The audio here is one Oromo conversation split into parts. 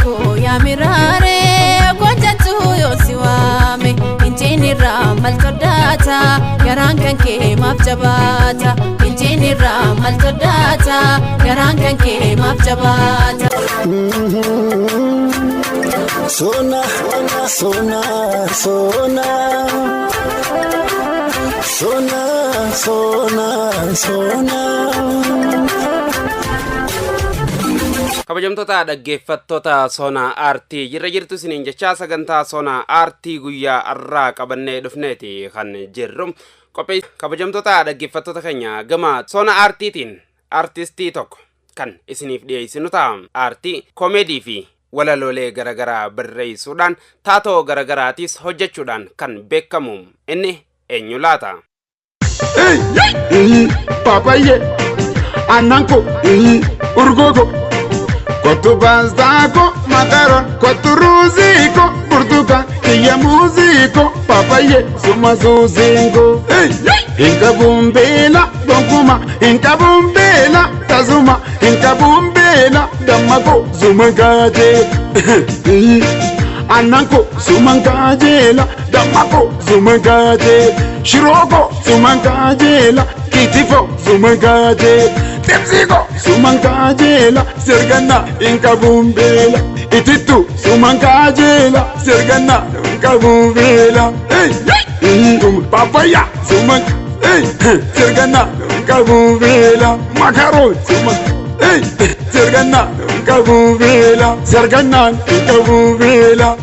ko ya mirare konjatu yosiwame injinira maltodata garan kanke mafjabata injinira maltodata garan kanke mafjabata Sona sona sona sona sona sona kabajamtoota dhaggeeffattoota Sona Aartii jirra jirtu isiniin jechaa sagantaa Sona Aartii guyyaa arraa qabannee dhufneeti kan jirru qophii kabajamtoota dhaggeeffattoota keenya gama Sona Aartiitiin artistii tokko kan isiniif dhiyeessinu ta'a. Aartii komeedii fi walaloolee garagaraa barreessuudhaan taatoo garagaraatis hojjechuudhaan kan beekamu inni eenyu laata? Papaye ananko urgogo kotu bazako makaron kotu ruziko burtuka kiya muziko papaye suma zuzingo inka bumbela donkuma inka bumbela tazuma inka bumbela damako zumagaje ananko zumangajela damako zumagaje shiroko zumangajela kitifo zumagaje tepsigo zumangajela sergana inka bumbela ititu zumangajela sergana inka bumbela papaya zumang sergana inka bumbela macaron zumang sergana inka bumbela sergana inka bumbela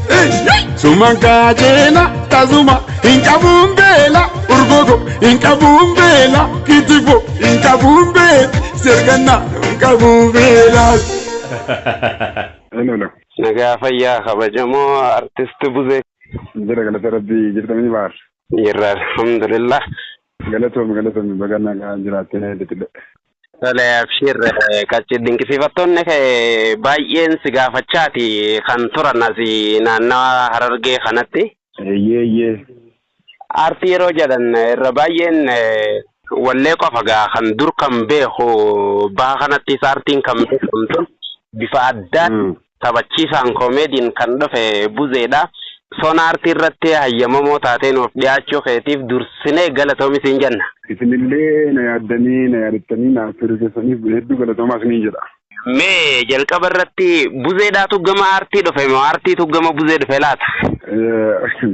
zumangajela tazuma inka bumbela urgogo inka bumbela kitifo inka bumbela sergana inka bumbela hello nagaa fayyaa kabajamoo artist Buzee jira galata rabbi jirtanii baar jirra alhamdulillah galatoom bagana kan jiraatee ditile Sale abshir kachi dinqisiifattoonni baay'een si gaafachaati kan turan asi naannawaa Harargee kanatti. Yee. Aartii yeroo jedhan irra baay'een wallee qofa gaa kan dur kan beeku baha kanatti aartiin kan beekamtu bifa addaan taphachiisaan komeediin kan dhufe Buzeedha. Sona Aartii irratti hayyamamoo taatee nuuf dhiyaachuu keetiif dursinee galatoomi siin jenna. Isinillee na yaaddanii na yaadattanii na firrisaniif hedduu galatoomaa isiniin jedha. Mee jalqaba irratti Buzeedhaatu gama aartii dhufe moo aartiitu gama Buzee dhufe laata?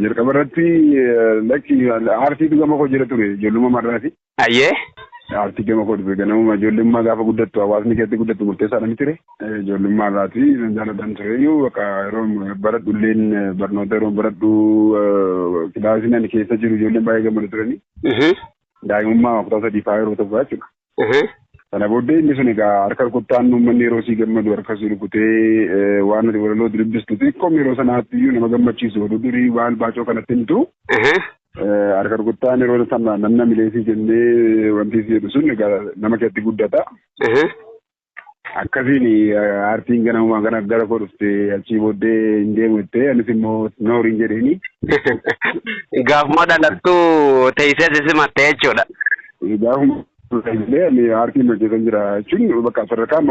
Jalqaba irratti lakki aartiitu gama koo jira ture ijoollummaa marraati. Ayyee. Aartii gama koo dhufe ganamuma ijoollummaa gaafa guddattu hawaasni keessatti guddattu murteessaadha miti ture. Ijoollummaa irraati jaaladhaan ture iyyuu bakka yeroo baradhu illeen barnoota yeroo baradhu kilaasiin ani keessa jiru ijoolleen baay'ee gammadu turani. Daa'imummaa kutaa sadii fa'aa yeroo ta'u jechuudha. Sana booddee inni sun egaa harka rukuttaan uummanni yeroo sii gammadu harka sii rukutee waan ati walaloo dubbiftu xiqqoom yeroo sanaatti iyyuu nama gammachiisu durii waan baacoo kanatti himtu. Harka rukuttaan yeroo sana namna mileesii jennee wanti si jedhu sun egaa nama keessatti guddata. Akkasiin aartiin ganamuma gara koo dhufte achii booddee hin deemu jettee anis immoo nooriin jedheeni. Gaafuma dhalattuu teessee sisimatte jechuudha. Gaafuma illee aartiin hojjetan jira jechuun bakka sadarkaa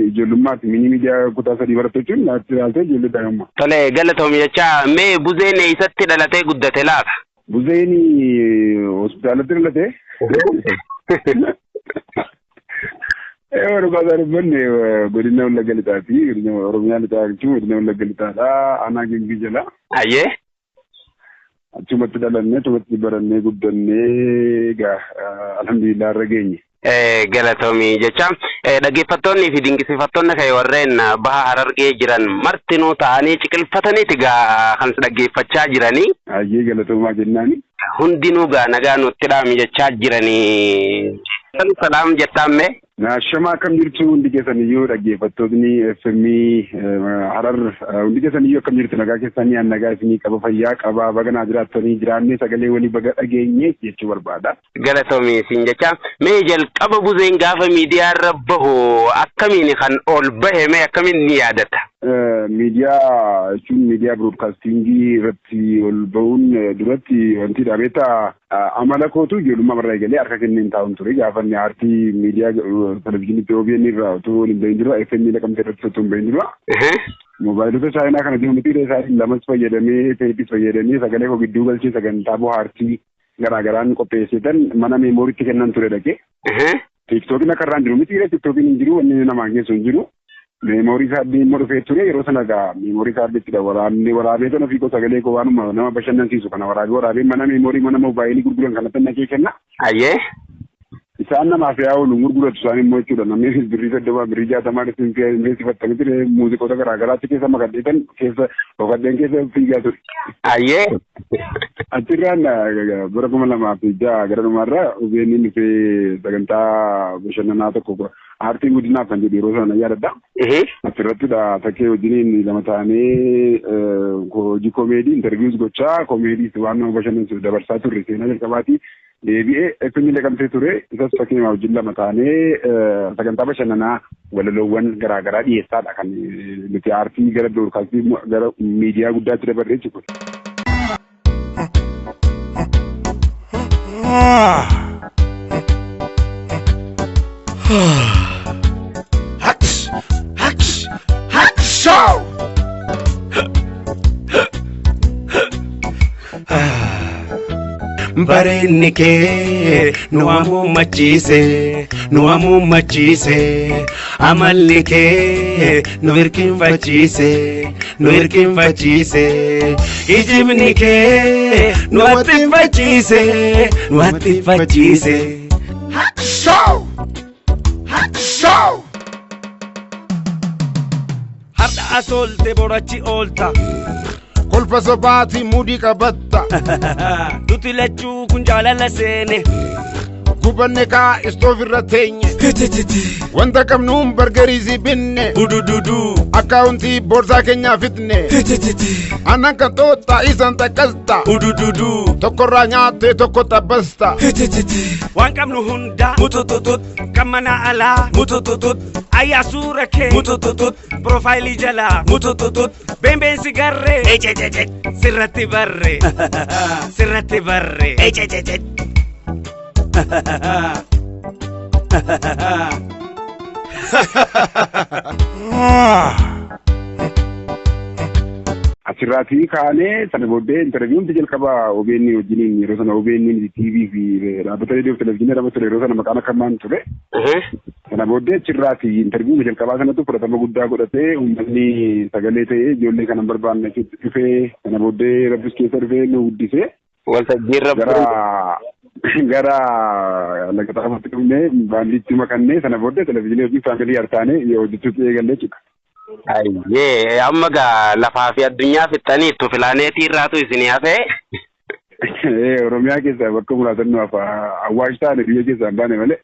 ijoollummaatti mini miidiyaa kutaa sadii barattu jechuun ilaaltee ijoollee daa'imummaa. Tole galatoomi jechaa mee Buzeen eessatti dhalatee guddate laata? Buzeen hospitaalatti dhalatee. Dhugaa dubbanne godina Wallagga Lixaati godina Oromiyaa Lixaa jechuun godina Wallagga Lixaadha aanaa Gimbii jala. Ayyee. Achumatti dhalannee achumatti barannee guddannee egaa alhamdulillah irra geenye. Galatoomi jecha dhaggeeffattoonni fi dinqisiifattoonni kee warreen baha Harargee jiran martinuu ta'anii ciqilfataniiti gaa kan dhaggeeffachaa jiranii. Ayyee galatoomaa jennaani. Hundinuu gaa nagaa nutti dhaami jechaa jiranii. Salaam jettaamme. Naashama akkam jirtu hundi keessaniyyuu dhaggeeffattoonni FM Harar hundi keessaniyyuu akkam jirtu nagaa keessanii an nagaa isinii qaba fayyaa qaba baganaa jiraattanii jiraannee sagalee walii baga dhageenye jechuu barbaada. Galatoomi siin jecha mee jalqaba Buzeen gaafa miidiyaa irra bahu akkamiin kan ol bahe mee akkamiin ni yaadata? Miidiyaa jechuun miidiyaa biroodkaastingii irratti ol bahuun duratti wanti dhabeeta amala kootu ijoollummaa irraa eegalee harka kenneen taa'uun ture gaafa inni aartii miidiyaa televizyiinii OBN irraa otoo hin bahin dura FM Naqamtee irratti otoo hin bahin dura Mobaayilota Chaayinaa kana deemutee isaanii lamas fayyadamee teeppis fayyadamee sagalee koo gidduu galchee sagantaa bohaartii garaagaraan qopheessitan mana meemooriitti kennan ture dhaqee. Tiktookiin akka irraan jiru miti tiktookiin hin jiru wanni namaan geessu hin jiru. Meemoorii kaardii immoo dhufee ture yeroo sana gaa meemoorii kaardiittidha waraabee kana fiikoo sagalee koo waanuma nama bashannansiisu kana waraabee mana meemoorii mana moobaayilii gurguran kanatti naqee kenna. Ayyee. Isaan namaaf yaa'u gurguratu isaan immoo jechuudha namni birrii 30 birrii 60 investifatanii ture muuziqoota garaagaraatti keessa makadheetan keessa dhokadheen keessa fiigaa ture. Ayyee. Achirraan bara 2006 gara dhumaarraa OBN dhufee sagantaa bashannanaa tokko aartii guddinaaf kan jedhu yeroo sana yaadadha. Asirrattidha takkee wajjiniin lama ta'anii hojii koomeedii intarviiyuus gochaa koomeediis waan nama bashannansiisu dabarsaa turre seenaa jalqabaati. Deebi'ee effimillee qabsee ture isas fakkeenya wajjin lama ta'anii sagantaa bashannanaa walaloowwan garaagaraa dhiyeessaadha kan nuti aartii gara broadkaastii gara miidiyaa guddaatti dabarree jechuudha. Bareedni kee nu hamuummachiise amalli kee nu hirkinfachiise ijibni kee nu hattifachiise. Har'a asoolte borachi oolta. Kolfa sobaati mudii qabatta. Nuti lachuu kun jaalala seene. Gubanne kaa istoofirra teenye. Wanta qabnuun bargariisii binne. Udududu. Akkaawuntii boorsaa keenyaa fitne. Annan kan xooxxa isan takkasta. Udududu. Tokkorraa nyaattee tokko tabbasta. Waan qabnu hunda mutututut. Kan mana alaa mutututut. Ayyaa suura kee mutututut. Profaayilii jalaa mutututut. Beenbeensi garree. Sirratti barree. Sirratti barree. Asirraatii kaanee sana booddee intarviiyuun jalqaba OBN wajjiniin yeroo sana OBN TV fi dhaabbata reediyoo televezyiinii irra ture yeroo sana maqaan akkamaan ture. Sana booddee achirraatii intarviiyuu jalqabaa sanatti fudhatama guddaa godhatee uummanni sagalee ta'ee ijoollee kanan barbaanne dhufee sana booddee rabbis keessa dhufee nu guddisee. Gara laga xaafatti dhufnee baandiitti makannee sana booddee televezyiinii wajjin faamilii hartaanee hojjechuutti eegallee jechuudha. Ayyee amma gaa lafaa fi addunyaa fixxanii itti filaaneetii irraatu isinii hafee. Oromiyaa keessaa bakka muraasannoo awwaash taane biyya keessaa hin baane malee.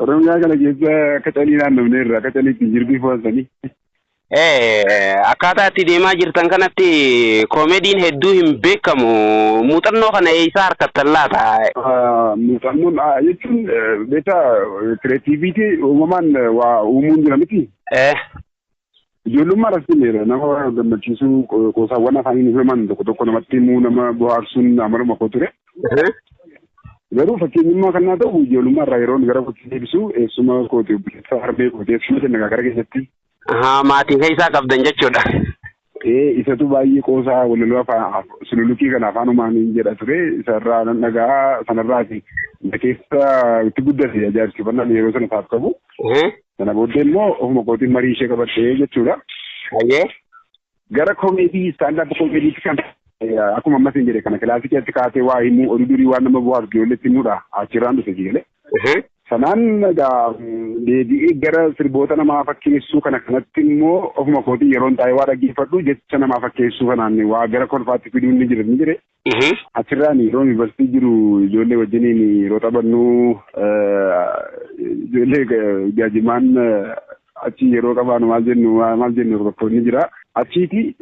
Oromiyaa kana keessa akka calii naannofnee irraa akka calii ittiin jirbii fo'ansanii. Akkaataa itti deemaa jirtan kanatti koomediin hedduu hin beekamu muuxannoo kana eessaa harkattan laata? Muuxannoon jechuun beektaa kireetiiviitii uumamaan waa uumuun jira miti. Ijoollummaa rakkoo nama gammachiisuu qoosaawwan afaaniin himan tokko namatti himuu nama bohaarsuun amaluma koo ture. Garuu fakkeenyummaa kanaa ta'u ijoollummaa irraa yeroo gara kooti deebisu eessuma kooti obboleessa harbee kooti eessuma jenna gara keessatti. Maatiin isaa qabdan jechuudha. Isatu baay'ee qoosaa walaloo sululukii kana afaanumaan jedha ture isarraa nan dhagaa sanarraati keessa itti guddate ajaa'ibsifannaan yeroo sana taaf qabu. Sana booddee immoo ofuma kootiin marii ishee qabattee jechuudha. Gara koomeedii istaandaap koomeediitti kan akkuma ammas hin jedhe kana kilaasikeetti kaatee waa himuu oduu durii waan nama bu'aaf ijoolletti himuudha achirraan dhufe jireenya. Sanaan deebi'ee gara sirboota namaa fakkeessuu kanatti immoo ofuma kootii yeroon taa'ee waa dhaggeeffadhu jecha namaa fakkeessuu kanaan waa gara kolfaatti fiduun ni jire. Achirraan yeroo yuunivarsiitii jiru ijoollee wajjiniin yeroo taphannu ijoollee jaajimaan achi yeroo qabaanu maal jennu tokko ni jira. Achiiti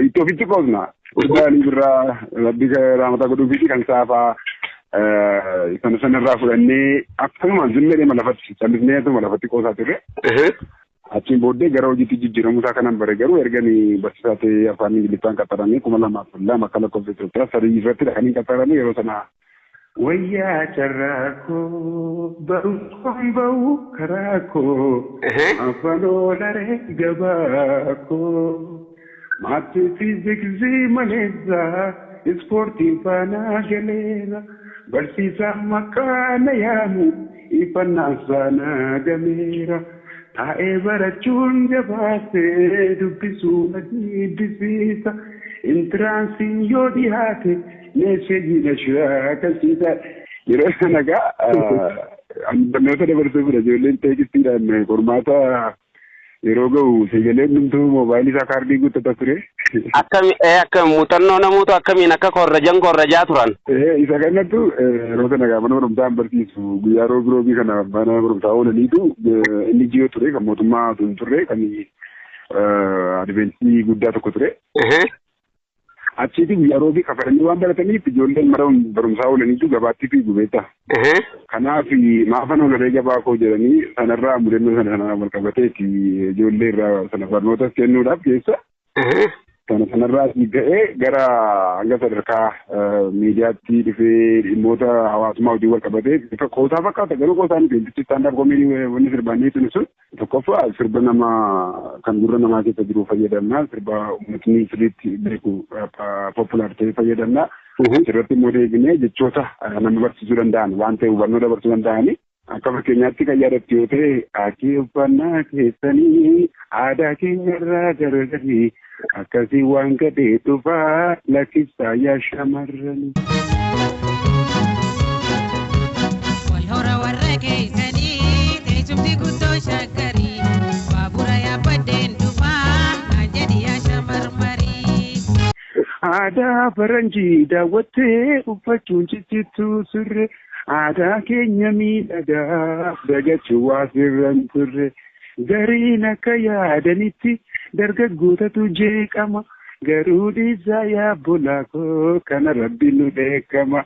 itti ofitti qoosna. Udaalii birraa rabbi raamata godhuufi kan saafaa. Sanarraa fudhannee akkasumas zimmeree malafatti callisnee malafatti qoosaa turre. Achiin booddee gara hojiitti jijjiiramu isaa kanan bare garuu erganii barsiisaa ta'ee afaan Ingiliffaan qaxaranii 2002 akka lakkoofsa Itoophiyaa sadii irratti dhaqanii qaxaranii yeroo sana Wayyaa carraakoo barumsaan ba'u karaakoo afaan oolaree gabaakoo maatii fiiziksii maleessaa ispoortiin faanaa galeera barsiisaa maqaana yaamu ifannaan saanaa gameera taa'ee barachuun jabaatee dubbisuu adiibbisiisa intiraansiin yoo dhiyaate meeshaalee shaakasiisa yeroo sana barnoota dabarsuu fira ijoolleen teekistiidhaan qormaata yeroo ga'u sagaleen numtuu moobaayilii isaa kaardii guuttata ture. Akkam muuxannoo namoota akkamiin akka korrajaa turan. Isa kanattu yeroo sana mana barumsaan barsiisu guyyaa roobii kana mana barumsaa oolaniitu inni jiyoo ture kan mootummaa tun turre kan adventii guddaa tokko ture. Achitti guyyaa roobii kafalanii waan barataniif ijoolleen mana barumsaa oolaniitu gabaatti fiigu beektaa. Kanaaf maafan oolanii gabaa koo jedhanii sanarraa mudannoo sana wal qabateeti ijoollee irraa sana barnootas kennuudhaaf keessa. Sanarraa ga'ee gara hanga sadarkaa miidiyaatti dhufee dhimmoota hawaasummaa hojii wal qabatee qoosaa fakkaata garuu qoosaan beeksisti istaandaard koomedii wanni sirbaanii sun tokkoffaa sirba nama kan gurra namaa keessa jiru fayyadamnaa sirba uummatni sirriitti beeku populaar ta'e fayyadamnaa sirratti immoo deebinee jechoota nama barsiisuu danda'an waan ta'e hubannoo dabarsuu danda'anii akka fakkeenyaatti kan yaadattu yoo ta'e akki uffannaa keessanii aadaa keenyarraa garagarii akkasii waan gadhee dhufaa lakkisaa yaa shamarranii. Wal hora warra keessanii teessumti guddoo shaggarii baabura yaabbadeen dhufaa naan jedhi yaa shamarmarii. Aadaa faranjii daawwattee uffachuun ciccittuu sirre aadaa keenya miidhagaa dagachuu waa sirran turre gariin akka yaadanitti dargaggootatu jeeqama garuu dhiisaa yaabbolaa koo kana rabbi nu beekama.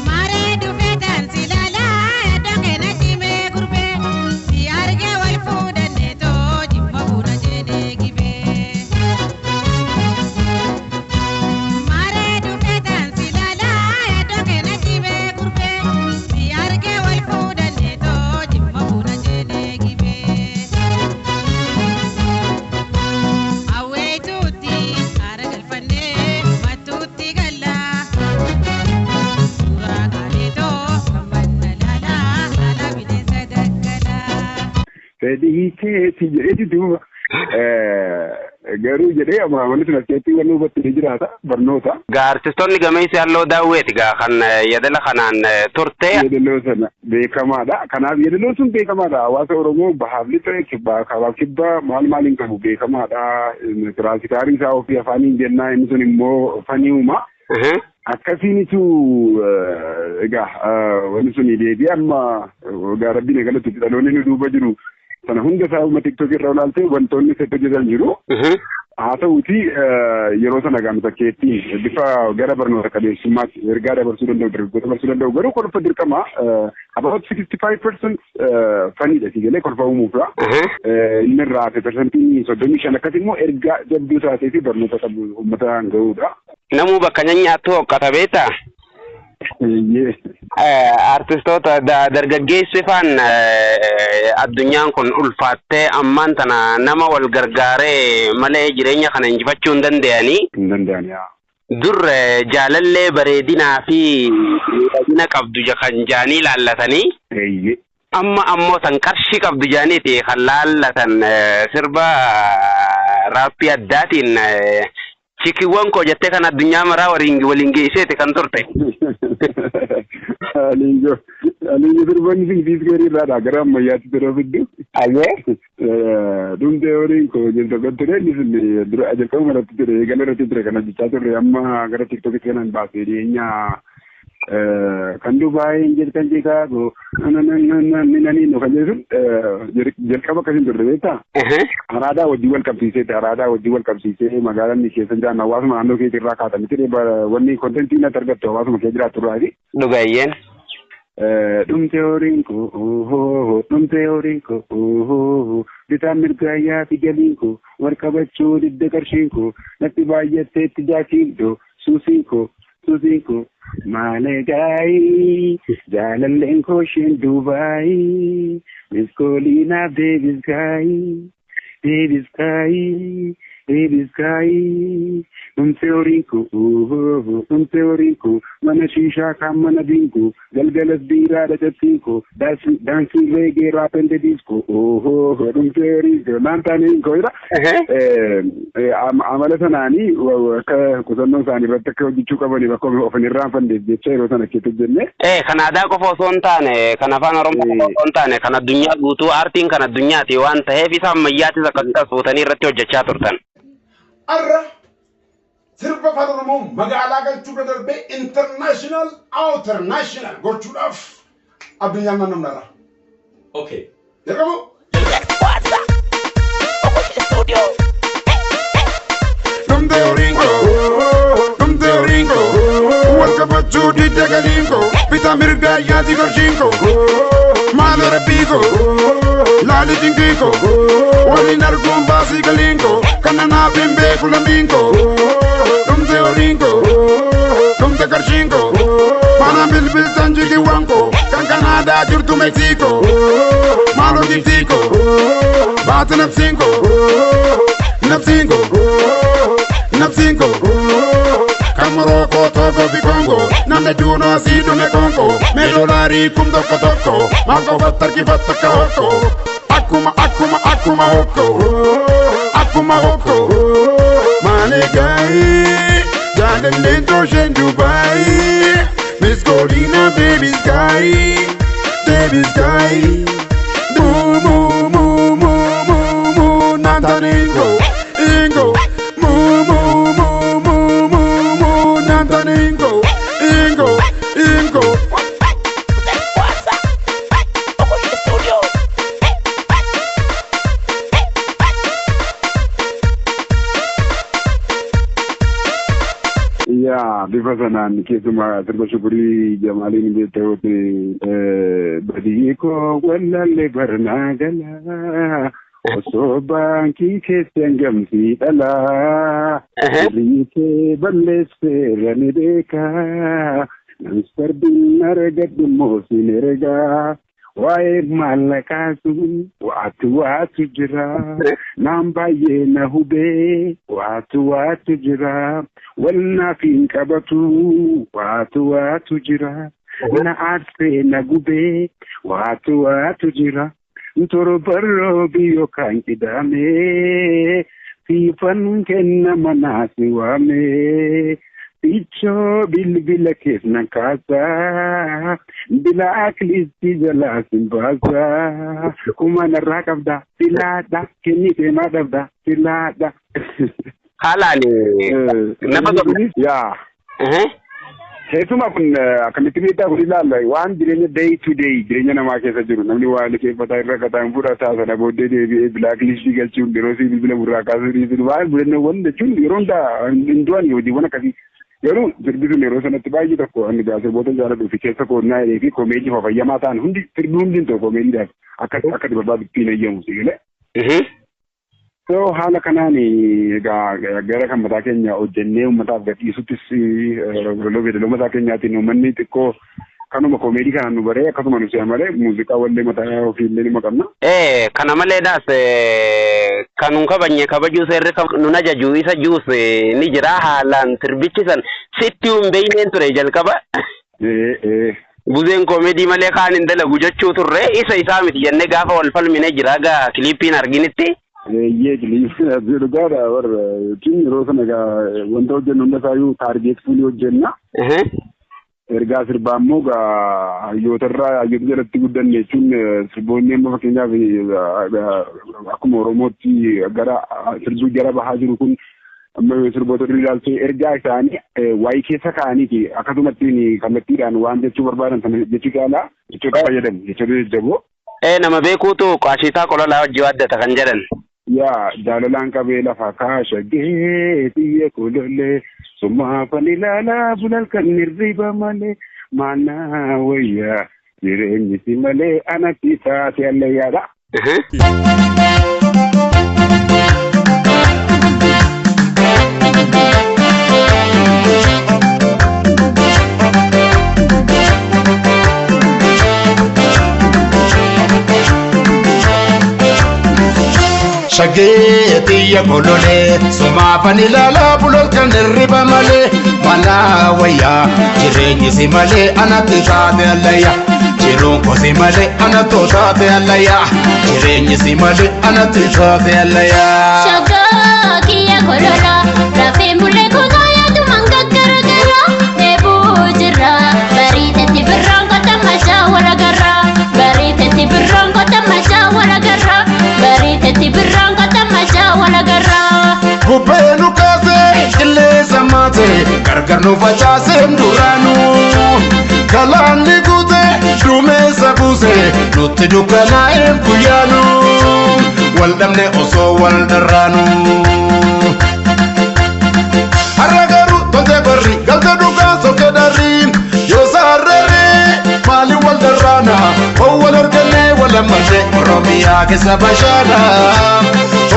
Maaree dhufee taansi laalaa dhaqee na cimee gurbee si argee wal fuudhannee too jimma fuudha jedhee gibee. Maaree dhufee taansi laalaa dhaqee na cimee gurbee si argee wal fuudhannee too jimma fuudha jedhee gibee. Fedhii keeti jedheti duuba garuu jedhee amaamanni sun askeetti waan hubattee jiraata barnoota. Artistoonni gameessi halluu daawweeti kan yadala kanaan turte. Yadaloo sana beekamaadha. Kanaaf yadaloon sun beekamaadha. Hawaasa Oromoo bahaaf lixa kibbaa kabaaf kibbaa maaliin qabu beekamaadha. Tiraansikaarii isaa ofii afaaniin jennaa inni sun immoo faniuma. Akkasiinitu egaa wanni sun deebi'ee amma rabbiin eegalatti dhaloonni nu duuba jiru. Sana hunda isaa uummata TikTok irraa olaaltee wantoonni itti hojjetan jiru. Haa ta'uuti yeroo sana gaamsakkeettiin bifa gara barnoota qabeessummaatti ergaa dabarsuu danda'u dargaggoota dabarsuu danda'u garuu kolfa dirqama about 65% faniidha siigalee kolfa uumuufidha. Inni irraa 35% akkas immoo ergaa jabduu taatee fi barnoota qabu uummataan ga'uudha. Namuu bakka nyaattu hoqqata beektaa? Artistoota dargaggeessi faan addunyaan kun ulfaattee ammaan tana nama wal gargaaree malee jireenya kana injifachuu hin danda'anii. Hin danda'anii. Dur jaalallee bareedinaa fi miidhagina qabdu kan jaanii laallatanii. Amma ammoo tan qarshii qabdu jaaniiti kan laallatan sirba raappii addaatiin. Chikiwwan koo jettee kan addunyaa maraa waliin geesseeti kan turte. Aliinjo sirbanni sun fiiskeerii irraadha gara ammayyaatti dura fiddu. Ayyee. Dhumtee horiin koo jalqaba ture inni sun dura jalqaba malatti ture eegala irratti ture kana jechaa turre amma gara tiktokitti kanan baasee dhiyeenya kan Dubaayeen jedhan Chicago nani no kan jedhu jalqaba akkasiin turre beektaa. Araadaa wajjin wal qabsiisee magaalaan keessa jiran hawaasuma naannoo keessa irraa kaa'amte wanni kontentii natti argattu hawaasuma keessa jiraatu turaafi. Dhugayyeen. Dhumtee horiin koo bitaan mirgaayyaa fi galiin koo wal qabachuu didda qarshiin koo natti baay'atteetti jaakiin doo suusiin koo Suzinko Malegai Jalalenko Shin Dubai Miss Colina Baby Sky Baby Sky Baby Sky Teorico Mana Shisha Kamana Dinko Galgalas Bira the Tinko dancing reggae rap and the disco Teorico Lantaninko Amalasanani Kusano Sani Ratako Chukabani of an Iran and the Cheros and a kid. Canada for Sontane, Canavana Sontane, Canadunya, Gutu, Artin, Canadunyati, one heavy some Yatis a contest with any ratio Chaturtan. Arra Sirpa Fadromo, Magalaga together be international, outer national, go to love Abdulyamanamara. Okay. There you go. From the Ringo, welcome to the Galingo, Vitamirga Yadigo Jingo, Mother Pico, Lali Jingo, Walinar Gumbasi Galingo, Canana Bimbe Flamingo, from the Ringo, from the Garchingo, Manabil Sanji Wanko, Canada to Mexico, Malo di Tico, Baton of Cinco, Napsingo, Camaroko, Togo, Congo, Nameduno, Sido, Mecongo, Medolari, Kumdo, Kotoko, Marco Bataki, Bataka, Akuma, Hoko, Malegai, Jaden Lento, Shen Dubai, Miss Colina, Baby Sky, Moo, Nantaningo, Ingo, Nantaningo, Ingo. Yeah, because I'm Kisuma, Tribashuri, Jamalin, Badiko, Wella, Bernagala, so Banki, Kessengam, Ella, Rite, Baleste, Ranideka, Namsterdin, Naragat, the most in Erega. Why Malakasu, watu jira, namba ye na hube, watu jira, walna finka batu, watu jira, na arse na gube, watu jira, ntoro barro biyo kankidame, sifan kenna manasi wame, Picho bila kes na kasa bila aklisti jala simbaza kumana rakabda pilada kenite madabda pilada halani nabaga ya Sesuma kun kamitimita kulila wan direnya day to day direnya na makesa juru namni wale ke pata rakata mbura ta sana bodde de black list gal chun derosi bila buraka suri suri wan burne wonde chun ronda ndwani yodi wana kasi Yaro jirbisu ne rosa na tibaji da ko an da sai botan jara da fike ta ko na ne ko meji fa ya mata hundi firdun to ko meji da aka da babu pina yamu sigile so hala kana ne ga gara kan mata Kenya o jenne mata ga isu tisi lobe da mata Kenya tinu manni ko kanu ko meji kana no bare ka kuma no sai mare musica walle mata o film ne makanna kana male da se kanun ka banye ka baju sai reka nuna jaju isa juice ni jira halan tirbichisan sittum beinen ture jal ka ba buzen comedy male kanin dala gujachu turre isa mit jenne gafa wal film ne jira ga clipin arginiti ye clip zero gara war tin rosana ga wando jenu da sayu target fulio jenna erga sirba moga yotarra yedgerati gudanne chun sirbonne ma fakenya akuma romoti gara sirbu gara bahajiru kun amma sirboto rilal se erga tani wai ke sakani ki akatuma tini kamatiran wande chubarbaran tan jechikala chuta yedem jechude jabo nama be kuto kwashita kolola jiwadda takanjaran ya dalalan kabela fakasha ge tiye kolole suma panilala bulal kanirriba male mana waya yirenyi simale anatisa tialle yada Shaggeetti ya kolole Soma panilala bulol kan derriba male Mana waya jireenyi si male anatti taate allaya Jiruun ko si male anatto taate allaya Jireenyi si male anatti taate allaya Shaggaa kiyya kolola rafee mulee kootaa tu manga garagara Deebuu jirra bariitetti birraan kota mashaa wala garra Bariitetti birraan kota mashaa wala garra Bariitetti birraan kota mashaa wala garra Bubbeenu kaasee qilleensa maatee gargar nu facaasee duraanu Galaanni guutee duumessa buusee nutti dukkanaa'ee guyyaanu Wal dhabne osoo wal dharraanu Har'a garuu tolchee barri galtee dhugaa sokkee darri Yoo saarree maali wal dharraana oo wal argannee wal ammallee Oromiyaa keessa bashaana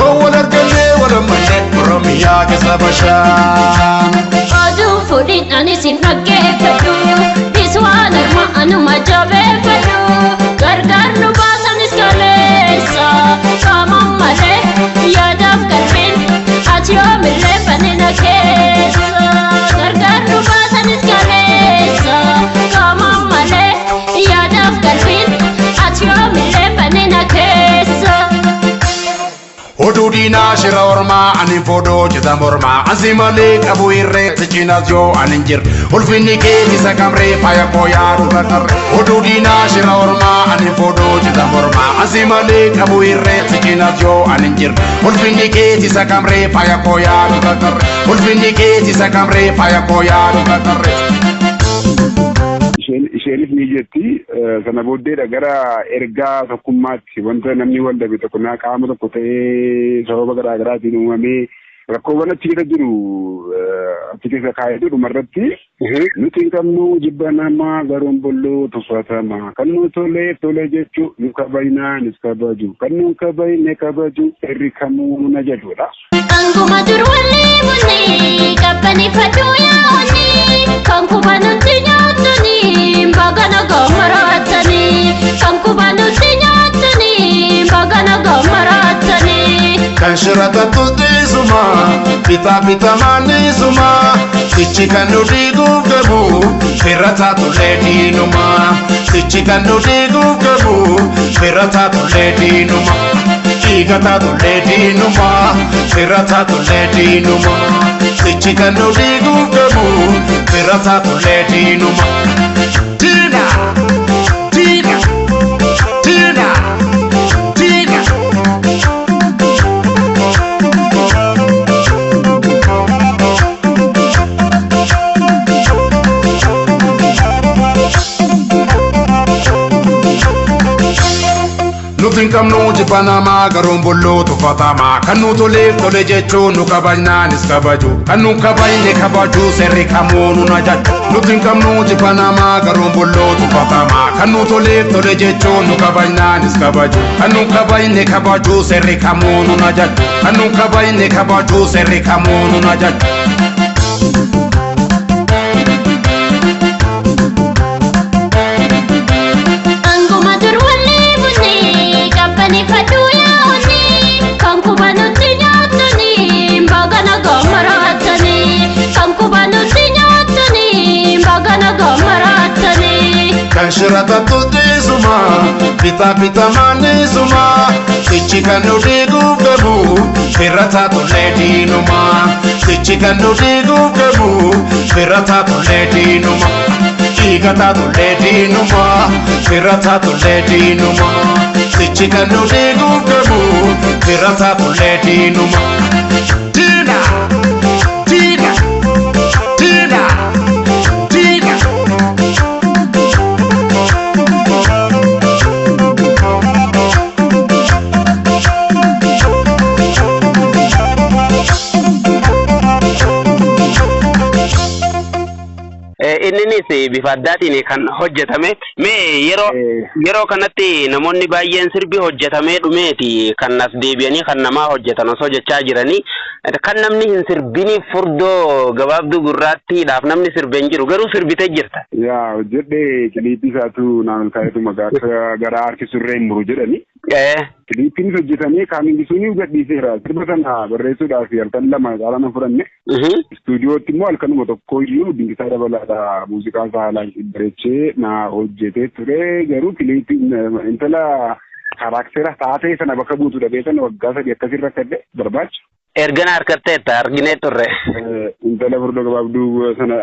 oo wal argannee wal ammallee Oromiyaa keessa bashaana Oduu fuudhin ani si dhaggeeffadhu Biswaan arma anuma jabeeffadhu Gargaar nu baasanis kaleessa Qaamaan malee yaadaaf galfiin Ati yoomillee banina keessa Gargaar nu baasanis kaleessa Qaamaan malee yaadaaf galfiin Ati yoomillee banina keessa Oduu diinaa shira ormaa ani foodoo jita mormaa Ansi malee qabu irree sichinas yoo ani jir Ulfinni keeti sakamree faaya kooyaa dhuga qarre Oduu diinaa shira ormaa ani foodoo jita mormaa Ansi malee qabu irree sichinas yoo ani jir Ulfinni keeti sakamree faaya kooyaa dhuga qarre Ulfinni keeti sakamree faaya kooyaa dhuga qarre Isheenis ni jetti sana booddeedha gara ergaa tokkummaatti wanta namni wal dhabe tokko naa qaama tokko ta'ee sababa garaa garaatiin uumamee rakkoowwan achi keessa jiru achi keessa kaa'ee jiru marratti nuti hin qabnu jibba namaa garoon bolloo tuffatama kan nu tolee jechuu nu kabajnaa nis kabaju kan nu kabajne kabaju irri kamuu na jedhudha. Anguma durwallee bunni qabbanifadhu yaa'onni kan kuba nutti nyaatanii bagana gammaraatanii kan kuba nutti nyaatanii bagana gammaraatanii Kan shirata tutisuma pita manisuma Sichi kan nu diguuf gabu firata tulee diinuma Sichi kan nu diguuf gabu firata tulee diinuma Igata tulee diinuma firata tulee diinuma Sichi kan nu diguuf gabu firata tulee diinuma Tina Tina Tina Tina Nuti kamnu jibanama garoon bolloo tuffatama kan nu tole jechuun nu kabajnaanis kabaju kan nu kabajne kabaju sirri kamuu nu najaju Nuti kamnu jibanama garoon bolloo tuffatama kan nu tole jechuun nu kabajnaanis kabaju kan nu kabajne kabaju sirri kamuu nu najaju kan nu kabajne kabaju sirri kamuu nu najaju qabbanifadhu yaa'onni kan kuba nutti nyaatanii bagana gammaraatanii kan kuba nutti nyaatanii bagana gammaraatanii Kan shirata tutisuma pita manisuma Sichi kan nu diguuf gabu firata tulee diinuma Sichi kan nu diguuf gabu firata tulee diinuma Igata tulee diinuma firata tulee diinuma Sichi kan nu diguuf gabu firata tulee diinuma Tina Tina Tina Tina Inninis bifa addaatiin kan hojjetame mee yeroo kanatti namoonni baay'een sirbi hojjetamee dhumeeti kan as deebi'anii kan namaa hojjetan osoo jechaa jiranii kan namni hin sirbini furdoo gabaabduu gurraattiidhaaf namni sirbeen jiru garuu sirbitee jirta. Yaa hojjedhe kiliipii isaatu naannoo kaayetu maqaa gara harkisurree muru jedhani Kiliippiin hojjetamee kaamilli suni gadhiiseera. Sirba sana barreessuudhaaf halkan lama caalaa fudhanne. Istuudiyootti immoo halkanuma tokko iyyuu Dinqisaa Dabalaadha muuziqaa isaa haalaan bareechee na hojjetee ture. Garuu kiliippiin intala karaktera taatee sana bakka buutu dhabeetan waggaa 3 akkasirra kadde barbaacha. Ergana harkatteetta arginee turre. Intala furdoo gabaabduu sana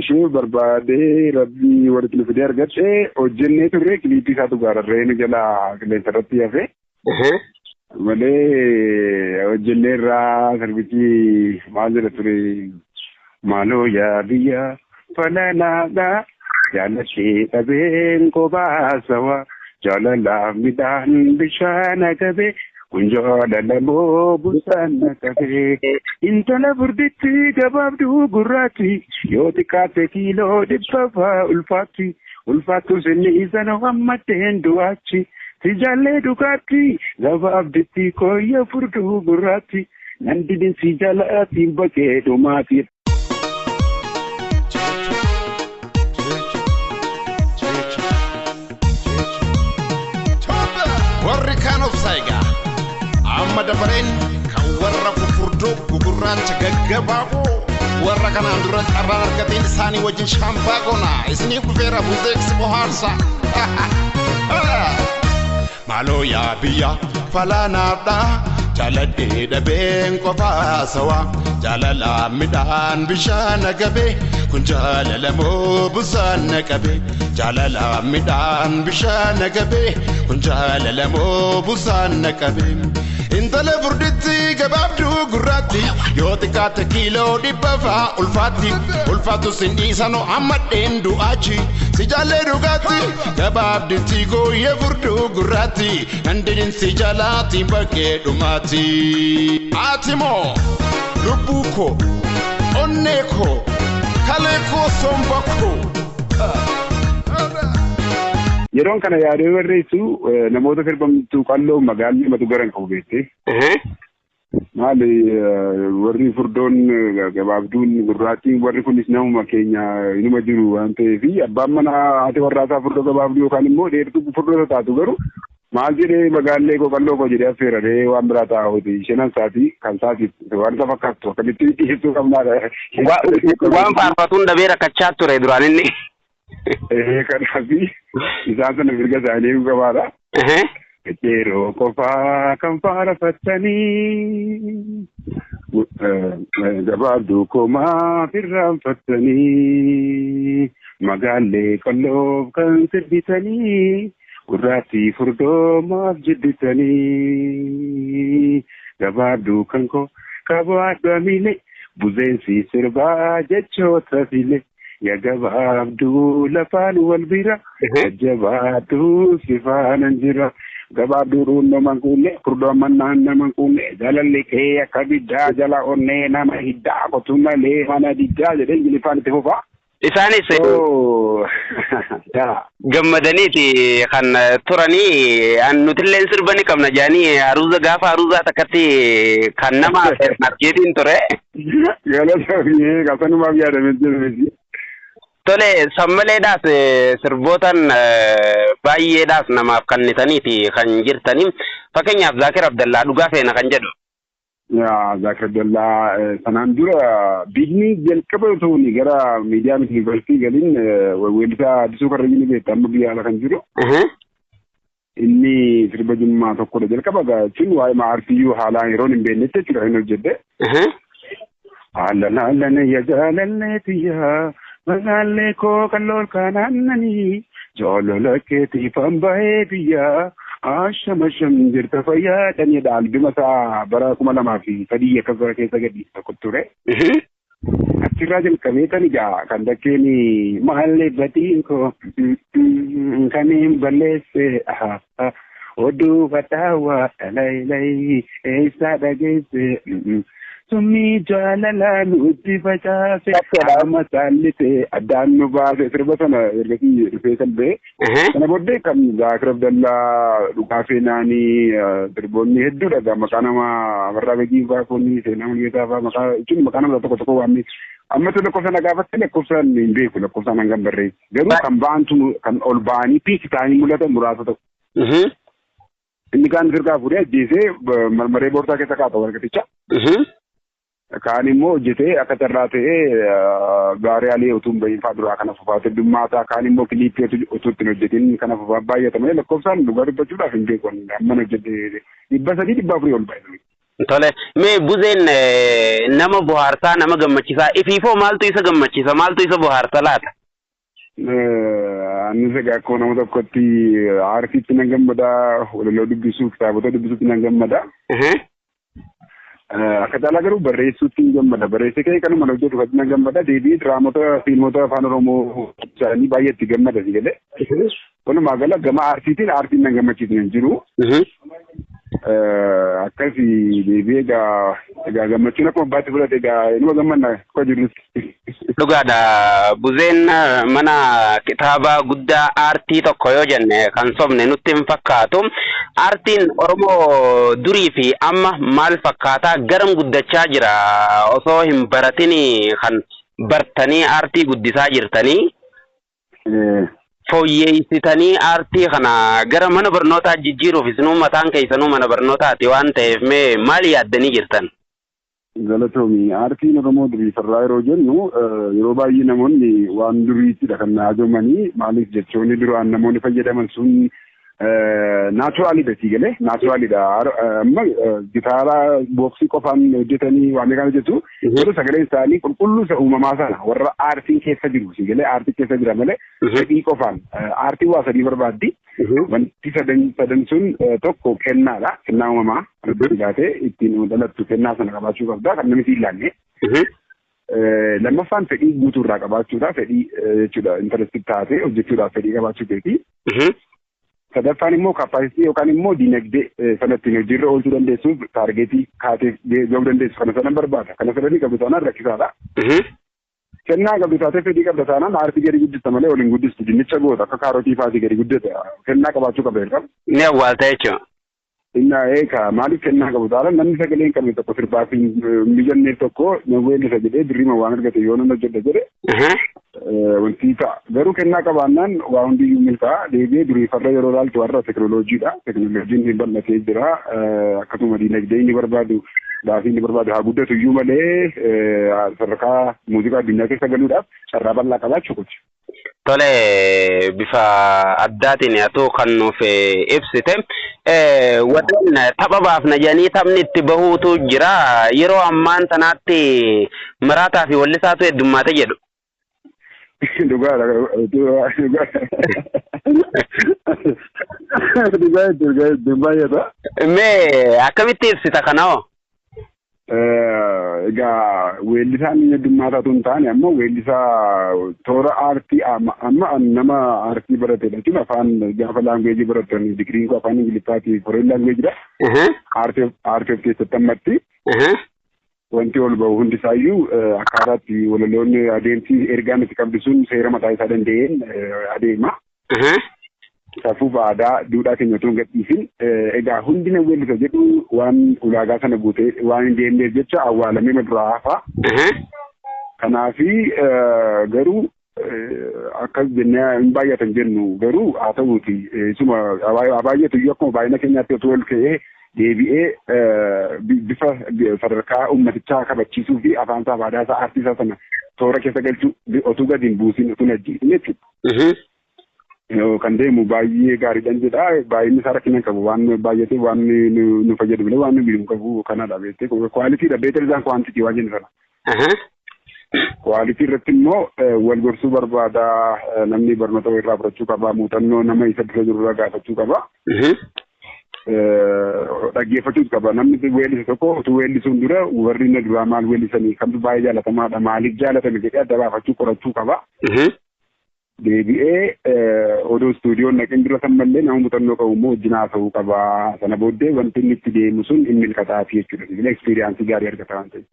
ishee barbaadee rabbii walitti nu fidee argatte hojjennee turre kiliippii isaatu gaararree nu jala qilleensa irratti hafe. Malee hojjennee irraa sirbichi maal jedha ture maaloo yaa biyya falanaadha jaallatee dhabeen qobaasawa jaalala midhaan bishaan agabee. Kunjaalalamoo busana kabee intala furditti gabaabduu gurraatti yoo xiqqaate kiiloo 100 ulfaattu sinni isana hammateen du'aachi si jaallee dhugaatti gabaabditti kooyya furduu gurraatti nan didin si jaalaatiin bakee dhumaati. Warri kan of saiga amma dabareen kan warra fufurdoo gugurraacha gaggabaaboo warra kanaan dura carraan argateen isaanii wajjin shambaa goona isiniif dhufeera buzeeksi bohaarsa maaloo yaa biyya falaanaadha jaaladhee dhabeen qofaa sawa jaalala midhaan bishaan agabee kun jaalala moo busaan qabee jaalala midhaan bishaan agabee kun jaalala moo busaan qabee intala furditti gabaabduu gurraatti yoo xiqqaate kiiloo 100 ulfaattu sin dhiisanoo hammadheen du'aachi si jaallee dhugaatti gabaabditti gooyyee furduu gurraatti handidin si jaalaatti bakkee dhumaatti ati moo lubbuu koo onnee koo kalee koo somba koo. Yeroon kana yaadee barreessu namoota sirbamtuu qalloo magaalli matu garan qabu beektee. Maali warri furdoon gabaabduun gurraattiin warri kunis namuma keenya inuma jiru waan ta'eef abbaan mana haati warraasaa furdoo gabaabduu yookaan immoo dheertuu furdoo taatu garuu maal jedhee magaallee koo qalloo koo jedhee affeeraree waan biraa taa'uuti shanan saatii kan saatiif waan isa fakkaattu akkamitti dhiyeessuu qabnaadha. Waan faarfatuun dhabee rakkachaa ture duraan inni. Kanaafi isaan sana mirga isaanii gabaadha. Yeroo qofaa kan faarfatanii gabaabduu koomaaf irraanfatanii magaallee qalloof kan sirbitanii gurraattii furdoo maaf jibbitanii gabaabduu kan koo qabaadhu amiile buzeensi sirbaa jechoota file. Ya gabaabduu lafaan wal bira jabaaduu sifaanan jira gabaabduu naman kunne furdoo mannaan naman kunne jaalalli kee akka biddaa jala onnee nama hiddaa qotu malee mana diddaa jedhee jilifaan itti fufaa. Isaanis gammadaniiti kan turanii nutillee sirbani qabna jaanii haruuza gaafa haruuzaa takkatti kan nama markeetiin ture. Galatoomii kasanumaaf yaadamee jiru. Tole sammaleedhaas sirbootan baay'eedhaas namaaf kennitaniiti kan jirtanii fakkeenyaaf Zaakir Abdallaa dhugaa feena kan jedhu. Yaa Zaakir Abdallaa sanaan dura biigni jalqaba ta'uun gara miidiyaa miti yuunivarsiitii galiin weellisaa Addisuu Karrayyuu beektaa amma biyya ala kan jiru. Inni sirba Jimmaa tokkodha jalqaba jechuun waa'ee maartiyyuu haalaan yeroon hin beeknetti jechuudha inni hojjedhe. Haalan ya jaalalleetiyyaa. Magaallee koo qalloo kaanaannanii jaalala keetiif hamba'ee biyyaa asham jirta fayyaadhanidha albima isaa bara 2003 akkasuma keessa gadhiisa tokko ture. Achirraa jalqabee kan ijaa kan bakkeen maallee batiin koo kan hin balleesse oduu fataawaa dhalaayi eessaa dhageesse. Summi jaalala nuti facaase qaama saalite addaan nu baase sirba sana ergasii dhufee salphee. Kana booddee kan Zaakir Abdallaa dhugaa feenaanii sirboonni hedduudha. Maqaa nama Abarraa Begii fa'aa kunni seenaa mul'ataa fa'aa maqaa jechuun maqaa nama tokko waamne. Ammatu lakkoofsa gaafatte lakkoofsaan hin beeku lakkoofsaan hangam barreessi. Garuu kan ba'antu kan ol ba'anii piiki ta'anii mul'atan muraasa ta'u. Inni kaan sirkaa fuudhee ajjeesee marmaree boorsaa keessa kaata warqaticha. Kaan immoo hojjetee akka carraa ta'ee gaarii alii utuu hin bahin duraa kana fufaatee dummaataa kaan immoo kiliippii utuu ittiin hojjetin kana fufaa baay'ata malee lakkoofsaan dhugaa dubbachuudhaaf hin beekon amman hojjete 300-400 ol baay'atu. Tole mee Buzeen nama bohaarsaa nama gammachiisaa ifiifoo maaltu isa gammachiisa maaltu isa bohaarsa laata? Annis egaa akkoo nama tokkotti aartiitti nan gammadaa walaloo dubbisuu kitaabota dubbisuutti nan gammadaa. Akka caalaa garuu barreessuutti hin gammada. Barreessee ka'ee kanuma hojjetu fatti nan gammada. Deebii diraamota fiilmota afaan Oromoo isaanii baay'ee itti gammada si galee. Walumaa gala gama aartiitiin aartiin nan gammachiisu hin jiru. Akkasii deebii egaa gammachuun akkuma baatti fudhate egaa inuma gammanna akka jirrutti. Dhugaadha. Buzeen mana kitaaba guddaa aartii tokko yoo jenne kan sobne nutti hin fakkaatu. Aartiin Oromoo durii fi amma maal fakkaataa garam guddachaa jira osoo hin baratin kan bartanii aartii guddisaa jirtanii fooyyeessitanii aartii kana gara mana barnootaa jijjiiruuf isinuu mataan keessanuu mana barnootaati waan ta'eef mee maal yaaddanii jirtan? Galatoomii aartiin Oromoo durii farraa yeroo jennu yeroo baay'ee namoonni waan duriittidha kan naajomanii maaliif jechoonni duraan namoonni fayyadaman sun naachuraalii beekii galee naachuraalidha. Amma gitaara booksii qofaan hojjetanii waan kana jettu yeroo sagaleen isaanii qulqulluu isa uumamaa sana warra aartiin keessa jiru si galee aartii keessa jira malee fedhii qofaan aartiin waa sadii barbaaddi. Wanti sadan sun tokko kennaadha. Kennaa uumamaa dhiyaatee ittiin dhalattu kennaa sana qabaachuu qabda kan namni ilaalle. Lammaffaan fedhii guutuurraa qabaachuudha. Fedhii jechuudha intarestii taatee hojjechuudhaaf fedhii qabaachuu keeti. Sadaffaan immoo kaappaasitii yookaan immoo dinagdee sanatti hojiirra oolchuu dandeessuuf taargeetii kaatee gahuu dandeessu kana sadan barbaada. Kana sadanii qabdu taanaan rakkisaadha. Kennaa qabdu taatee fedhii qabda taanaan aartii gadi guddista malee waliin guddistu dinnicha goota akka kaarotii faatii gadi guddata kennaa qabaachuu qabda jedhama. Ni awwaalta jechuudha. Inna eeka maaliif kennaa qabu taanaan namni sagalee hin qabne tokko sirbaaf hin mijanneef tokko weellisa jedhee birrima waan argate yoo nan hojjedha jedhe wanti ta'a. Garuu kennaa qabaannaan waa hundiyyuu milkaa'a deebi'ee durii farra yeroo ilaaltu warra teknooloojiidha. Teknooloojiin ni bal'atee jira akkasuma dinagdee inni barbaadu gaafii inni barbaadu haa guddatu iyyuu malee sadarkaa muuziqaa addunyaa keessa galuudhaaf carraa bal'aa qabaachuu qabdi. Tole bifa addaatiin haa kan nuuf ibsite warreen tapha baafna jedhanii taphni itti bahuutu jira yeroo ammaan tanaatti maraataa fi wallisaatu heddummaate jedhu. Mee akkamitti ibsita kanoo? Egaa weellisaan heddummaataatu hin taane ammoo weellisaa toora aartii amma nama aartii baratedha jechuun afaan gaafa laanguweejii baratan digiriin koo afaan ingiliffaatii koreen laanguweejidha. Aartii of keessatti ammatti. Wanti ol bahu hundisaayyuu akkaataatti walaloonni adeemsi ergaan itti qabdu sun seera mataa isaa danda'een adeema. Safuuf aadaa duudhaa keenya otoo hin gadhiisin egaa hundina weellisa jedhu waan ulaagaa sana guutee waan hin deemneef jecha awwaalamee maduraa hafaa. Kanaafi garuu akka jennee hin baay'atan jennu garuu haa ta'uuti isuma baay'atu iyyuu akkuma baay'ina keenyaatti otoo ol ka'ee deebi'ee bifa sadarkaa uummatichaa kabachiisuu fi afaan isaa aadaa isaa aartii isaa sana toora keessa galchuu otuu gadi hin buusin otuu hin ajjeesin jechuudha. Kan deemu baay'ee gaariidhaan jedha baay'inni isaa rakkina qabu waan baay'atee waan nu fayyadu malee waan nu miidhamu qabu kanadha beektee kwaalitiidha beektee isaan kwaantitii waan jennu sana. Kwaalitii irratti immoo wal gorsuu barbaada namni barnoota irraa fudhachuu qaba muuxannoo nama isa dura jirurraa gaafachuu qaba. Dhaggeeffachuus qaba namni weellisa tokko utuu weellisuun dura warri inni duraa maal weellisanii kamtu baay'ee jaalatamaadha maaliif jaalatame jedhee adda baafachuu qorachuu qaba. Deebi'ee odoo istuudiyoon naqin dura san mallee nama muuxannoo qabu immoo wajjin haasa'uu qaba. Sana booddee wanti inni itti deemu sun inni milkaa'aafi jechuudha. Ekspiriyaansii gaarii argata waan ta'eef.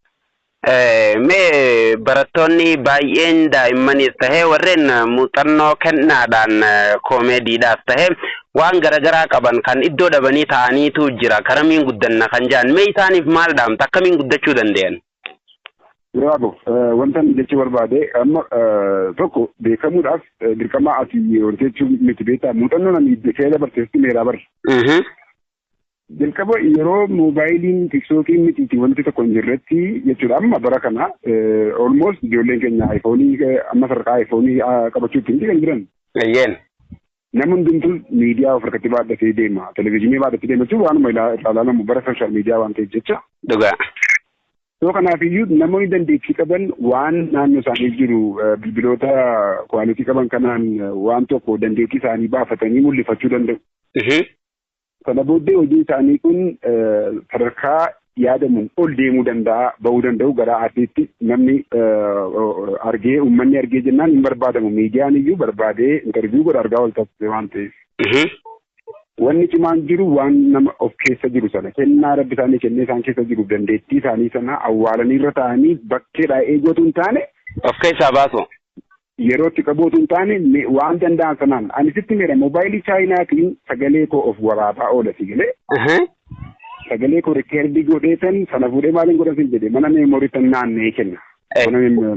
Mee barattoonni baay'een daa'immanis tahee warreen muuxannoo kennaadhaan koomeediidhaas tahee waan garaagaraa qaban kan iddoo dhabanii ta'aniitu jira karamiin guddanna kan jedhan mee isaaniif maal dhaamta akkamiin guddachuu danda'an? Bravo wanta jechuu barbaade amma tokko beekamuudhaaf dirqama asii wanti jechuun miti beektaa muuxannoo namni keessa barteessi meeraa barra. jalqaba yeroo moobaayiliin tiktookiin mitiiti wanti tokko hin jirretti jechuudha amma bara kana almost ijoolleen keenya iPhoneii amma sadarkaa iPhoneii qabachuutti hin kan jiran. Nama hundumtuu miidiyaa of harkatti baadhatee deema televezyiinii baadhatee deema jechuun waanuma ilaalamu bara sooshaal miidiyaa waan ta'eef jecha. Dhugaa. So kanaafiyyuu namoonni dandeettii qaban waan naannoo isaanii jiru bilbiloota kwaalitii qaban kanaan waan tokko dandeettii isaanii baafatanii mul'ifachuu danda'u. Kana booddee hojii isaanii kun sadarkaa yaadamuun ol deemuu danda'a bahuu danda'u gara aartiitti namni argee uummanni argee jennaan hin barbaadamu miidiyaan iyyuu barbaadee intarviiyuu godha argaa wal taasise waan ta'eef. Wanni cimaan jiru waan nama of keessa jiru sana kennaa rabbi isaanii kennee isaan keessa jiru dandeettii isaanii sana awwaalanii irra ta'anii bakkeedhaa eegootu hin taane of keessaa baasu. Yeroo itti qabootu hin taane waan danda'an sanaan ani sitti meera moobaayilii chaayinaatiin sagalee koo of waraabaa oola si galee. Sagalee koo rekeerdii godheetan sana fuudhee maaliin godhan sin jedhe mana meemoriitti naannee kenna.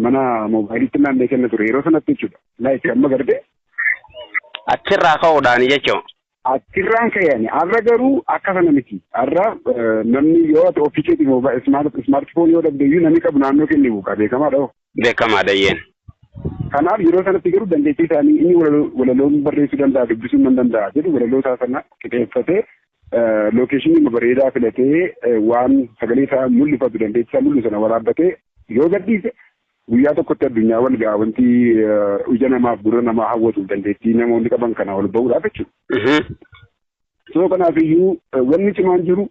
Mana moobaayiliitti naannee kenna ture yeroo sanatti jechuudha. Laayikii amma garte. Achirraa ka'uudhaan jechuudha. Achirraan ka'anii har'a garuu akka sana miti. Har'a namni yoo ta'u ofii keetii ismaartifoon yoo dhabde iyyuu namni qabu naannoo kenni buukaa beekamaadha. Beekamaadha yeen. Kanaaf yeroo sanatti garuu dandeettii isaanii inni walaloon barreessuu danda'a dubbisuu nan danda'a jedhu walaloo isaa sana qixeeffatee lookeeshinii bareedaa filatee waan sagalee isaa mul'ifatu dandeettii isaa mul'isu sana waraabbatee yoo gadhiise guyyaa tokkotti addunyaa wal ga'a wanti ija namaaf gurra namaa hawwatu dandeettii namoonni qaban kana wal ba'uudhaaf jechuudha. So kanaafiyyuu wanni cimaan jiru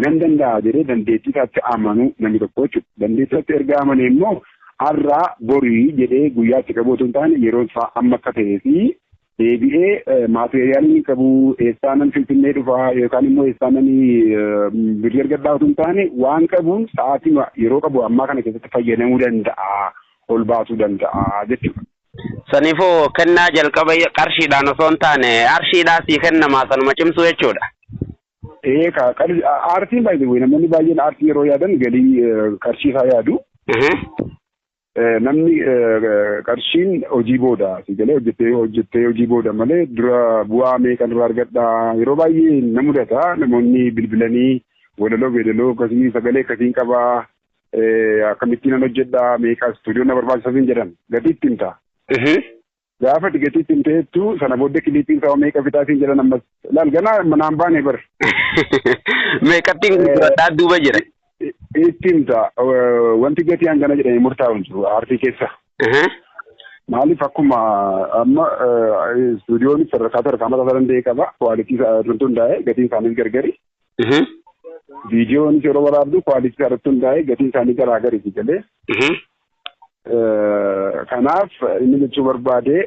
nan danda'a jedhee dandeettii isaatti amanuu namni tokko jechuudha. Dandeettii isaatti erga amane immoo har'aa borii jedhee guyyaatti qabootu hin taane yeroo isaa amma akka ta'ee fi deebi'ee maateriyaaliin qabu eessaanan finfinnee dhufaa yookaan immoo eessaanan birrii argadhaatu hin taane waan qabuun sa'aatii yeroo qabu ammaa kana keessatti fayyadamuu danda'a ol baasuu danda'a jechuudha. Saniifuu kennaa jalqaba qarshiidhaan osoo hin taane arshiidhaa sii kennamaa sanuma cimsuu jechuudha. Aartiin baay'ee namoonni baay'een aartii yeroo yaadan galii qarshii isaa yaadu. Namni qarshiin hojii booda si galee hojjettee hojii booda malee dura bu'aa meeqan irraa argadhaa yeroo baay'ee na mudata namoonni bilbilanii walaloo beedaloo akkasii sagalee akkasiin qabaa akkamittiin nan hojjedhaa meeqa istuudiyoo na barbaachisa hin jedhan gatii ittiin ta'a. Gaafa gatii ittiin ta'ettu sana booddee kiliippiin isaa meeqa fitaatiin jedhan ammas laal ganaa manaan baane bar. Meeqattiin gurguradhaa duuba jira. Ittiin ta'a wanti gatii hangana jedhamee murtaa'u hin jiru aartii keessa. Maaliif akkuma amma istuudiyoon sadarkaa mataa danda'e qaba kwaalitii irratti hundaa'e gatiin isaanii gargari. Viidiyoonis yeroo waraabdu kwaalitii irratti hundaa'e gatiin isaanii garaagari galee. Kanaaf inni jechuu barbaade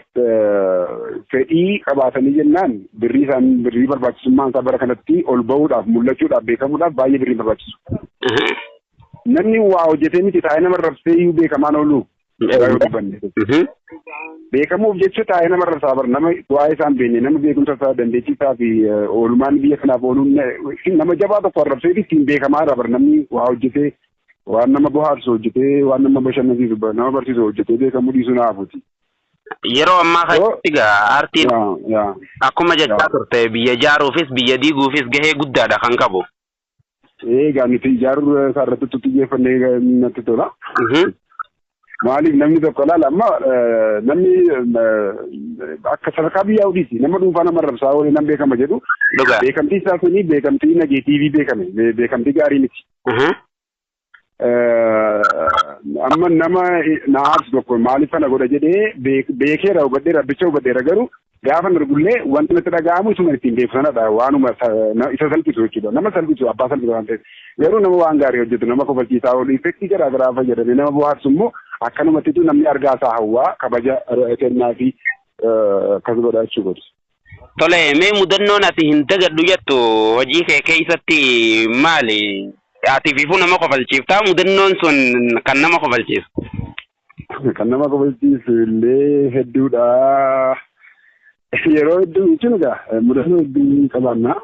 fedhii qabaatanii jennaan birrii barbaachisummaan isaa bara kanatti ol bahuudhaaf mul'achuudhaaf beekamuudhaaf baay'ee birrii barbaachisu. Namni waa hojjetee miti taa'ee nama rabsee iyyuu beekamaan oolu. Beekamuuf jecha taa'ee nama rabsaa bara nama waa'ee isaan beekne nama beekumsa isaa dandeettii isaa fi oolmaan biyya kanaaf ooluun nama jabaa tokko arrabsee ittiin beekamaadha bara namni waa hojjetee. Waan nama bohaarsu hojjetee waan nama bashannansiisu nama barsiisu hojjetee beekamuu dhiisuu naafuuti. Yeroo ammaa kanatti egaa aartiin akkuma jechaa turte biyya ijaaruufis biyya diiguufis gahee guddaadha kan qabu. Egaa nuti ijaaruu isaarratti xiyyeeffannee natti tola. Maaliif namni tokko laala amma namni akka sadarkaa biyyaa hojii nama dhuunfaa nama rabsaa oolee nama beekama jedhu beekamtii isaa suni beekamtii nageetiivii beekame beekamtii gaarii miti. Amma nama na aarsu tokko maaliif kana godha jedhee beekeera hubadheera rabbicha hubadheera garuu gaafa nargullee wanti natti dhaga'amu isuma ittiin beeku sanadha waanuma isa salphisu jechuudha nama salphisu abbaa salphisu waan ta'eef garuu nama waan gaarii hojjetu nama kofalchiisaa oolu ifektii garaa garaa fayyadamee nama bohaarsu immoo akkanumattitu namni argaa isaa hawwaa kabaja kennaa fi akkas godha jechuu godhu. Tole mee mudannoon ati hin dagadhu jettu hojii kee keessatti maali? Ati fiifuu nama kofalchiiftaa mudannoon sun kan nama kofalchiisu. Kan nama kofalchiisu illee hedduudha. Yeroo hedduu jechuun egaa mudannoo hedduu qabaannaa.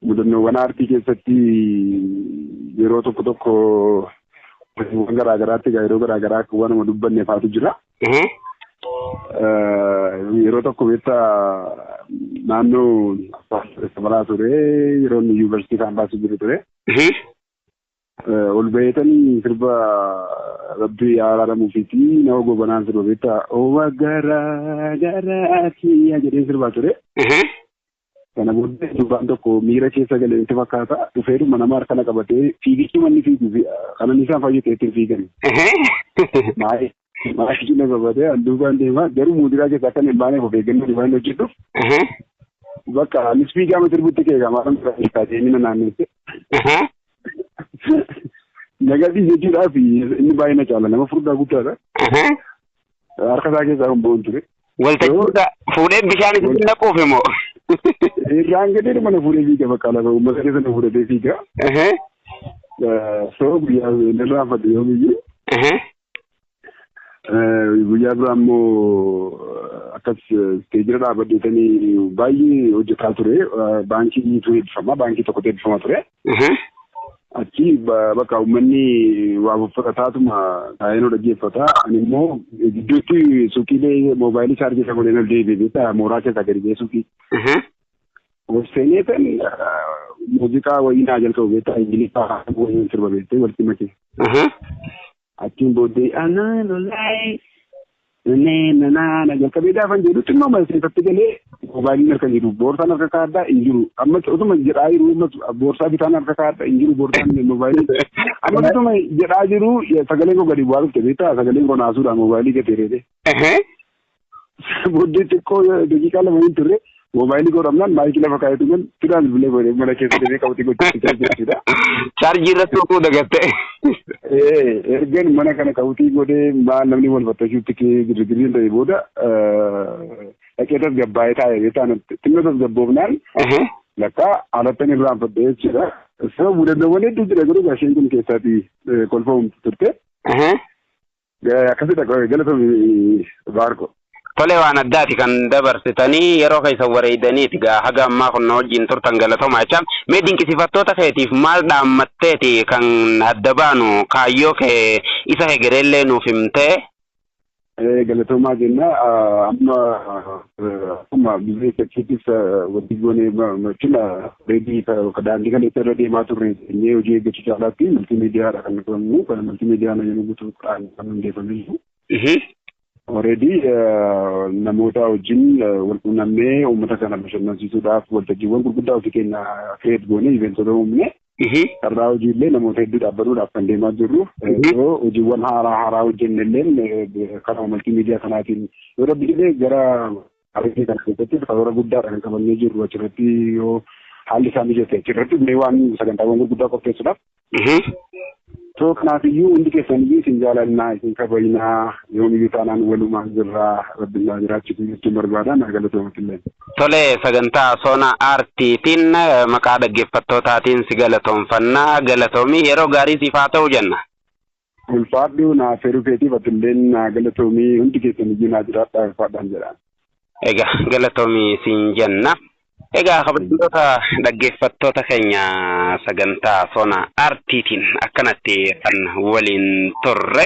Mudannoowwan aartii keessatti yeroo tokko tokko garaa garaatti egaa yeroo garaa garaa akka waanuma dubbanneefaatu jira. yeroo tokko beektaa naannoo Samaraa ture yeroo yuunivarsiitii kaampaasii jiru ture. Ol baheetanii sirba rabbii araaramuufiiti nama gobanaan sirba beektaa owa garaa kiyya jedhee sirbaa ture. Kana booddee dubbaan tokko miira keessa galee itti fakkaata dhufeedhuma nama harkana qabatee fiigichi manni fiigu kanan isaan fayyadee ittiin fiigan. Maatii na qabatee duubaan deemaa garuu muuziqaa keessa akka hin baaneef of eeggannoo waan hojjetuuf. Bakka anis fiigaama sirbutti keegaa maalaan taatee inni naanneesse. Nagadii jechuudhaaf inni baay'ee na caala nama furdaa guddaadha. Harka isaa keessaa kan bo'oon ture. Waltajjii fuudhee bishaan itti naquuf immoo. Irraan gadee mana fuudhee fiiga bakka lafa uummata keessa na fuudhatee fiiga. So guyyaa irraa fadhu yoomiyyuu. Guyyaa biraa immoo akkas isteejira dhaabbatanii baay'ee hojjetaa ture. Baankiitu eebbifama. Baankii tokkotu eebbifama ture. Achi bakka uummanni waa uffataatuma taa'ee dhaggeeffata. Ani immoo gidduutti suuqiilee moobaayilii chaarjii isa godheen ol deebi'ee mooraa keessaa gadi ba'ee suuqii. Seeneetan muuziqaa wayii naa jalqabu beektaa ingiliffaa wayii sirba beektee walitti makee. Achiin booddee anaa lolaayee nana jalqabee gaafan jedhutti immoo malseefatti galee moobaayiliin harka jiru boorsaan harka kaaddaa hin jiru amma utuma jedhaa jiru boorsaa bitaan harka kaaddaa hin jiru boorsaan moobaayilii amma utuma jedhaa jiru sagaleen koo gadi bu'aa dhufte beektaa sagaleen koo naasuudhaan moobaayilii gateereedhe. Booddee xiqqoo daqiiqaa lama hin turre moobaayilii godhamnaan maayikii lafa kaayatu man firaan bilbilee godhee mana keessa deemee qabatee gochuutti jechuudha. Chaarjii irratti utuu dagatte. Ergan mana kana qabutii godhee maal namni wal fattashuutti girgiriin ta'e booda dhaqee tasgabbaa'ee taa'ee beektaa xinnoo tasgabboofnaan lakkaa haalattan irraan fadhee jechuudha. Sababa mudannoowwan hedduu jira garuu isheen kun keessatti kolfamtu turte. Akkasidha galatoomii baarko. Tole waan addaati kan dabarsitanii yeroo keessa wareedaniiti gaa haga ammaa kun wajjin turtan galatoomaa jechaan mee dinqisiifattoota keetiif maal dhaammatteeti kan adda baanu kaayyoo kee isa hegereellee nuuf himtee. Galatoomaa jenna amma biyya keessattis wanti goonee machina reedii daandii kana irra deemaa turre inni hojii eeggachuu caalaatti multiimiidiyaadha kan qabnu kan multiimiidiyaan yommuu guutuu kan hundeeffame. Already namoota wajjin wal quunnamnee uummata kana bashannansiisuudhaaf waltajjiiwwan gurguddaa ofii keenya kireet goonee iveentota uumne carraa hojiillee namoota hedduu dhaabbachuudhaaf kan deemaa jirru. Hojiiwwan haaraa hojjennelleen karaa multiimiidiyaa kanaatiin yoo rabbiillee gara argee kana keessatti karoora guddaadha kan qabannee jirru achirratti yoo haalli isaa mijate achirratti mee waan sagantaawwan gurguddaa qopheessuudhaaf. So kanaafiyyuu hundi keessaniyyuu isin jaalannaa isin kabajnaa yoomiyyuu taanaan walumaan jirraa rabbinaa jiraachisu jechuun barbaadan galatoomatillee. Tole sagantaa Soona Aartiitiin maqaa dhaggeeffattootaatiin si galatoomfannaa galatoomii yeroo gaarii siif haa ta'u jenna. Ulfaadhu naa feeruu keetiif atilleen galatoomii hundi keessaniyyuu naa jiraadhaa ulfaadhaan jedhaan. Egaa galatoomii siin jenna. Egaa kabajamtoota dhaggeeffattoota keenya sagantaa Soona Aartiitiin akkanatti kan waliin turre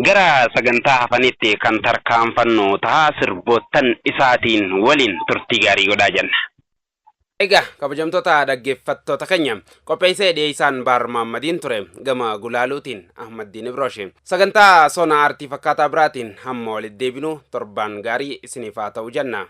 gara sagantaa hafanitti kan tarkaanfannu ta'a sirboottan isaatiin waliin turtii gaarii godhaa jenna. Egaa kabajamtoota dhaggeeffattoota keenya qopheessee dhiyeessaan Baar Mahammadiin ture gama Gulaaluutiin Ahmaddiin Ibrooshe sagantaa Soona Aartii fakkaataa biraatiin hamma walitti deebinu torbaan gaarii isiniif haa ta'u jenna.